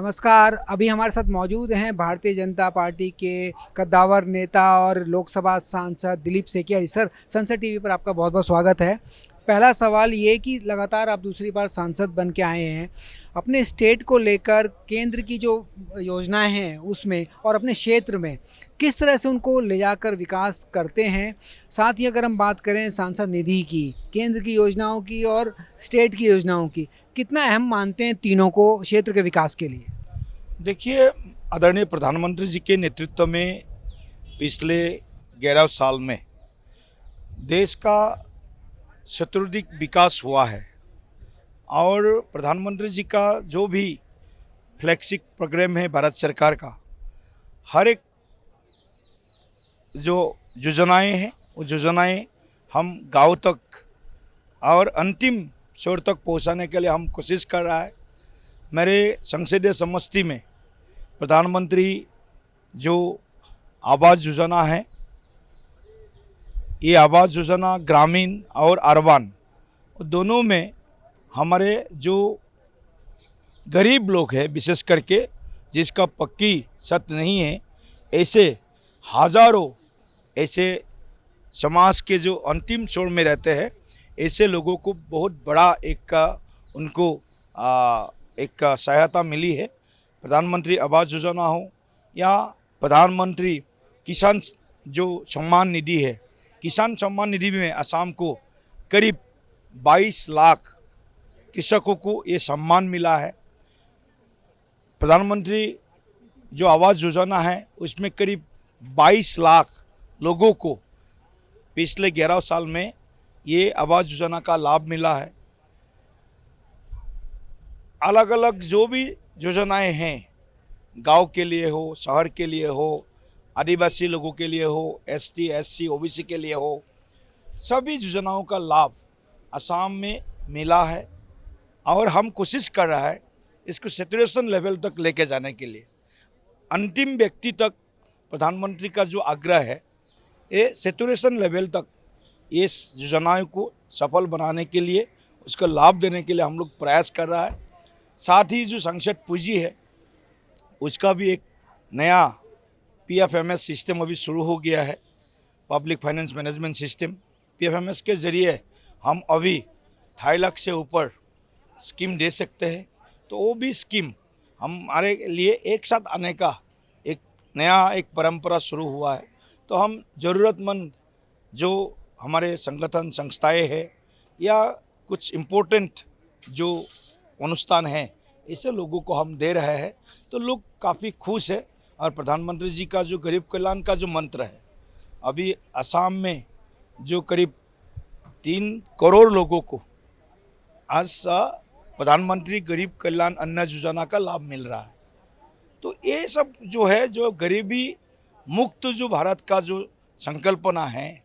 नमस्कार। अभी हमारे साथ मौजूद हैं भारतीय जनता पार्टी के कद्दावर नेता और लोकसभा सांसद दिलीप सेकिया जी। सर, संसद टीवी पर आपका बहुत बहुत स्वागत है। पहला सवाल ये कि लगातार आप दूसरी बार सांसद बन के आए हैं, अपने स्टेट को लेकर केंद्र की जो योजनाएं हैं उसमें और अपने क्षेत्र में किस तरह से उनको ले जाकर विकास करते हैं। साथ ही अगर हम बात करें सांसद निधि की, केंद्र की योजनाओं की और स्टेट की योजनाओं की, कितना अहम मानते हैं तीनों को क्षेत्र के विकास के लिए? देखिए, आदरणीय प्रधानमंत्री जी के नेतृत्व में पिछले 11 साल में देश का शताधिक विकास हुआ है और प्रधानमंत्री जी का जो भी फ्लैगशिप प्रोग्राम है भारत सरकार का, हर एक जो योजनाएं हैं वो योजनाएं हम गांव तक और अंतिम छोर तक पहुंचाने के लिए हम कोशिश कर रहा है। मेरे संसदीय समष्टि में प्रधानमंत्री जो आवास योजना है, ये आवास योजना ग्रामीण और अर्बन दोनों में हमारे जो गरीब लोग हैं, विशेष करके जिसका पक्की छत नहीं है, ऐसे हजारों ऐसे समाज के जो अंतिम छोर में रहते हैं, ऐसे लोगों को बहुत बड़ा एक उनको एक सहायता मिली है। प्रधानमंत्री आवास योजना हो या प्रधानमंत्री किसान जो सम्मान निधि है, किसान सम्मान निधि में असम को करीब 22 लाख कृषकों को ये सम्मान मिला है। प्रधानमंत्री जो आवास योजना है उसमें करीब 22 लाख लोगों को पिछले 11 साल में ये आवास योजना का लाभ मिला है। अलग अलग जो भी योजनाएं हैं, गांव के लिए हो, शहर के लिए हो, आदिवासी लोगों के लिए हो, एसटी, एससी, ओबीसी के लिए हो, सभी योजनाओं का लाभ असम में मिला है और हम कोशिश कर रहा है इसको सैचुरेशन लेवल तक लेके जाने के लिए। अंतिम व्यक्ति तक प्रधानमंत्री का जो आग्रह है, ये सैचुरेशन लेवल तक ये योजनाओं को सफल बनाने के लिए, उसका लाभ देने के लिए हम लोग प्रयास कर रहा है। साथ ही जो संसद पूंजी है उसका भी एक नया पीएफएमएस सिस्टम अभी शुरू हो गया है, public finance management system. PFMS के ज़रिए हम अभी 2.5 लाख से ऊपर स्कीम दे सकते हैं, तो वो भी स्कीम हमारे लिए एक साथ आने का एक नया एक परंपरा शुरू हुआ है। तो हम ज़रूरतमंद जो हमारे संगठन संस्थाएं हैं या कुछ इम्पोर्टेंट जो अनुष्ठान हैं, इसे लोगों को हम दे रहे हैं, तो लोग काफ़ी खुश है। और प्रधानमंत्री जी का जो गरीब कल्याण का जो मंत्र है, अभी असम में जो करीब 3 करोड़ लोगों को आज प्रधानमंत्री गरीब कल्याण अन्न योजना का लाभ मिल रहा है। तो ये सब जो है, जो गरीबी मुक्त जो भारत का जो संकल्पना है,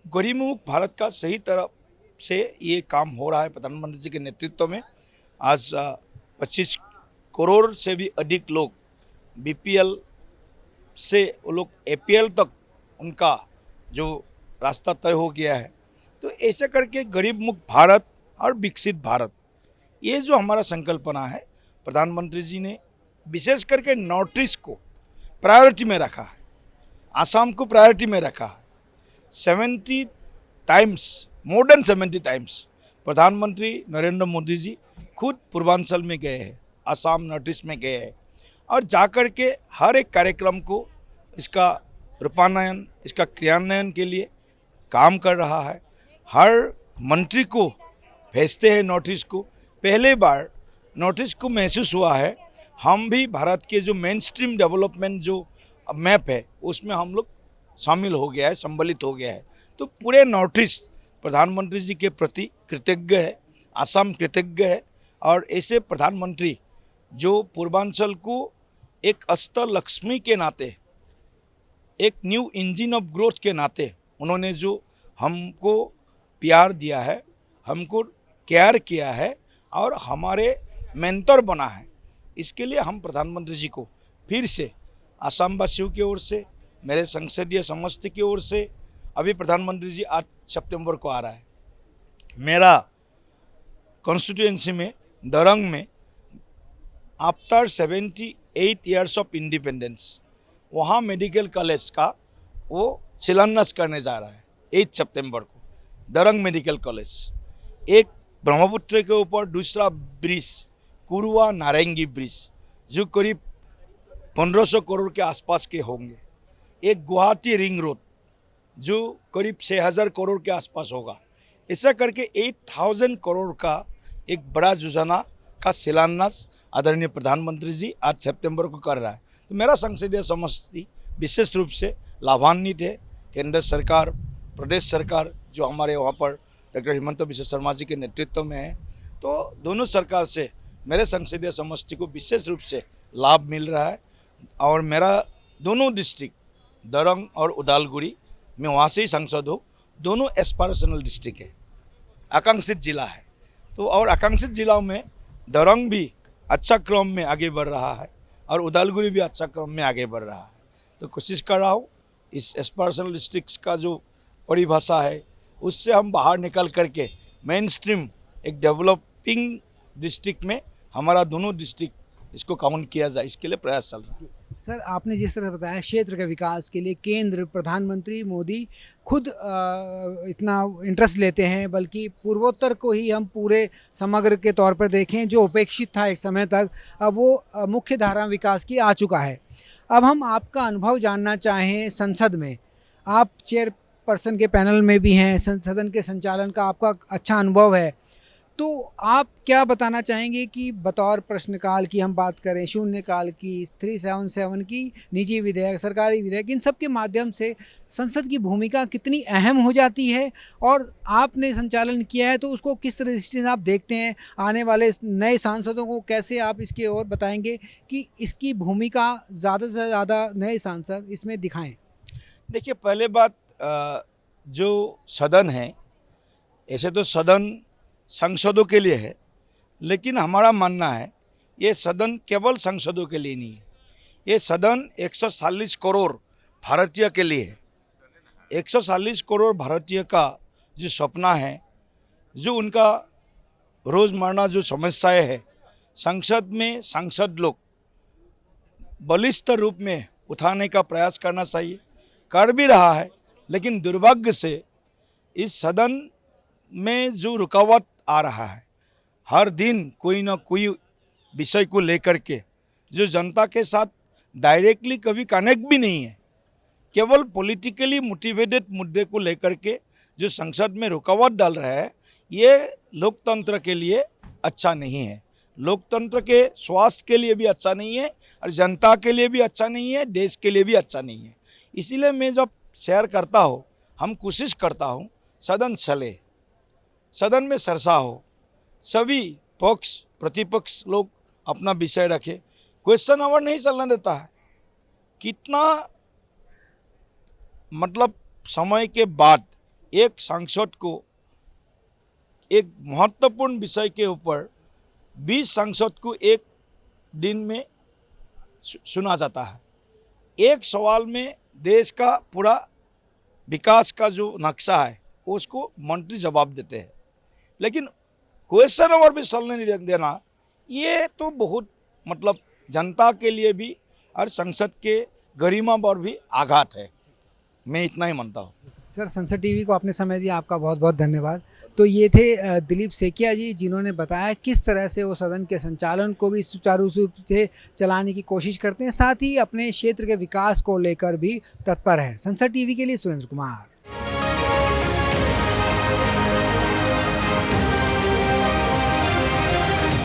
गरीब मुक्त भारत का सही तरह से ये काम हो रहा है प्रधानमंत्री जी के नेतृत्व में। आज 25 करोड़ से भी अधिक लोग बीपीएल से वो लोग एपीएल तक उनका जो रास्ता तय हो गया है। तो ऐसे करके गरीब मुक्त भारत और विकसित भारत, ये जो हमारा संकल्पना है, प्रधानमंत्री जी ने विशेष करके नॉर्थ ईस्ट को प्रायोरिटी में रखा है, आसाम को प्रायोरिटी में रखा है। 70 टाइम्स, मोर देन 70 टाइम्स प्रधानमंत्री नरेंद्र मोदी जी खुद पूर्वांचल में गए हैं, आसाम, नॉर्थ ईस्ट में गए हैं और जाकर के हर एक कार्यक्रम को इसका रूपान्वयन, इसका क्रियान्वयन के लिए काम कर रहा है। हर मंत्री को भेजते हैं नॉर्थ ईस्ट को। पहले बार नॉर्थ ईस्ट को महसूस हुआ है, हम भी भारत के जो मेन स्ट्रीम डेवलपमेंट जो मैप है उसमें हम लोग शामिल हो गया है, सम्मिलित हो गया है। तो पूरे नॉर्थ ईस्ट प्रधानमंत्री जी के प्रति कृतज्ञ है, असम कृतज्ञ है। और ऐसे प्रधानमंत्री जो पूर्वांचल को एक अस्तर लक्ष्मी के नाते, एक न्यू इंजन ऑफ ग्रोथ के नाते उन्होंने जो हमको प्यार दिया है, हमको केयर किया है और हमारे मेंटर बना है, इसके लिए हम प्रधानमंत्री जी को फिर से असम वासियों की ओर से, मेरे संसदीय समष्टि की ओर से, अभी प्रधानमंत्री जी 8 सितंबर को आ रहा है, मेरा कॉन्स्टिट्यूएंसी में दरंग में आफ्टर 78 ईयर्स ऑफ इंडिपेंडेंस वहाँ मेडिकल कॉलेज का वो शिलान्यास करने जा रहा है 8 सितंबर को। दरंग मेडिकल कॉलेज, एक ब्रह्मपुत्र के ऊपर दूसरा ब्रिज कुरुआ नारंगी ब्रिज जो करीब 1500 करोड़ के आसपास के होंगे। एक गुवाहाटी रिंग रोड जो करीब 6000 करोड़ के आसपास होगा। ऐसा करके 8000 करोड़ का एक बड़ा योजना का शिलान्यास आदरणीय प्रधानमंत्री जी आज सितंबर को कर रहा है। तो मेरा संसदीय समष्टि विशेष रूप से लाभान्वित है। केंद्र सरकार, प्रदेश सरकार जो हमारे वहाँ पर डॉक्टर हिमंत बिश्व शर्मा जी के नेतृत्व में है, तो दोनों सरकार से मेरे संसदीय समष्टि को विशेष रूप से लाभ मिल रहा है। और मेरा दोनों डिस्ट्रिक्ट दरंग और उदालगुड़ी, मैं वहाँ से ही सांसद हूँ, दोनों एस्पायरेशनल डिस्ट्रिक्ट है, आकांक्षित जिला है। तो और आकांक्षित जिलाओं में दरंग भी अच्छा क्रम में आगे बढ़ रहा है और उदालगुड़ी भी अच्छा क्रम में आगे बढ़ रहा है। तो कोशिश कर रहा हूँ इस एस्पायरेशनल डिस्ट्रिक्ट्स का जो परिभाषा है उससे हम बाहर निकल करके मेन स्ट्रीम एक डेवलपिंग डिस्ट्रिक्ट में हमारा दोनों डिस्ट्रिक्ट इसको काउंट किया जाए, इसके लिए प्रयास चल रहा है। सर, आपने जिस तरह बताया क्षेत्र के विकास के लिए केंद्र प्रधानमंत्री मोदी खुद इतना इंटरेस्ट लेते हैं, बल्कि पूर्वोत्तर को ही हम पूरे समग्र के तौर पर देखें जो उपेक्षित था एक समय तक, अब वो मुख्य धारा विकास की आ चुका है। अब हम आपका अनुभव जानना चाहें संसद में, आप चेयरपर्सन के पैनल में भी हैं, सदन के संचालन का आपका अच्छा अनुभव है, तो आप क्या बताना चाहेंगे कि बतौर प्रश्नकाल की हम बात करें, शून्यकाल की, 377 की, निजी विधेयक, सरकारी विधेयक, इन सब के माध्यम से संसद की भूमिका कितनी अहम हो जाती है और आपने संचालन किया है तो उसको किस तरह से आप देखते हैं? आने वाले नए सांसदों को कैसे आप इसके ओर बताएंगे कि इसकी भूमिका ज़्यादा से ज़्यादा नए सांसद इसमें दिखाएँ? देखिए, पहले बात जो सदन है, ऐसे तो सदन सांसदों के लिए है, लेकिन हमारा मानना है ये सदन केवल सांसदों के लिए नहीं है। ये सदन 140 करोड़ भारतीय के लिए है। 140 करोड़ भारतीय का जो सपना है, जो उनका रोज़मर्रा जो समस्याएं है, संसद में सांसद लोग बलिष्ठ रूप में उठाने का प्रयास करना चाहिए, कर भी रहा है। लेकिन दुर्भाग्य से इस सदन में जो रुकावट आ रहा है, हर दिन कोई ना कोई विषय को लेकर के जो जनता के साथ डायरेक्टली कभी कनेक्ट भी नहीं है, केवल पॉलिटिकली मोटिवेटेड मुद्दे को लेकर के जो संसद में रुकावट डाल रहा है, ये लोकतंत्र के लिए अच्छा नहीं है, लोकतंत्र के स्वास्थ्य के लिए भी अच्छा नहीं है और जनता के लिए भी अच्छा नहीं है, देश के लिए भी अच्छा नहीं है। इसीलिए मैं जब शेयर करता हूँ, हम कोशिश करता हूँ सदन चले, सदन में चर्चा हो, सभी पक्ष प्रतिपक्ष लोग अपना विषय रखे, क्वेश्चन आवर नहीं चलना देता है। कितना मतलब समय के बाद एक सांसद को एक महत्वपूर्ण विषय के ऊपर 20 सांसद को एक दिन में सुना जाता है। एक सवाल में देश का पूरा विकास का जो नक्शा है उसको मंत्री जवाब देते हैं, लेकिन क्वेश्चन आवर भी चलने नहीं देना, ये तो बहुत मतलब जनता के लिए भी और संसद के गरिमा पर भी आघात है। मैं इतना ही मानता हूँ। सर, संसद टीवी को आपने समय दिया, आपका बहुत बहुत धन्यवाद। तो ये थे दिलीप सेकिया जी, जिन्होंने बताया किस तरह से वो सदन के संचालन को भी सुचारू रूप से चलाने की कोशिश करते हैं, साथ ही अपने क्षेत्र के विकास को लेकर भी तत्पर हैं। संसद टीवी के लिए सुरेंद्र कुमार।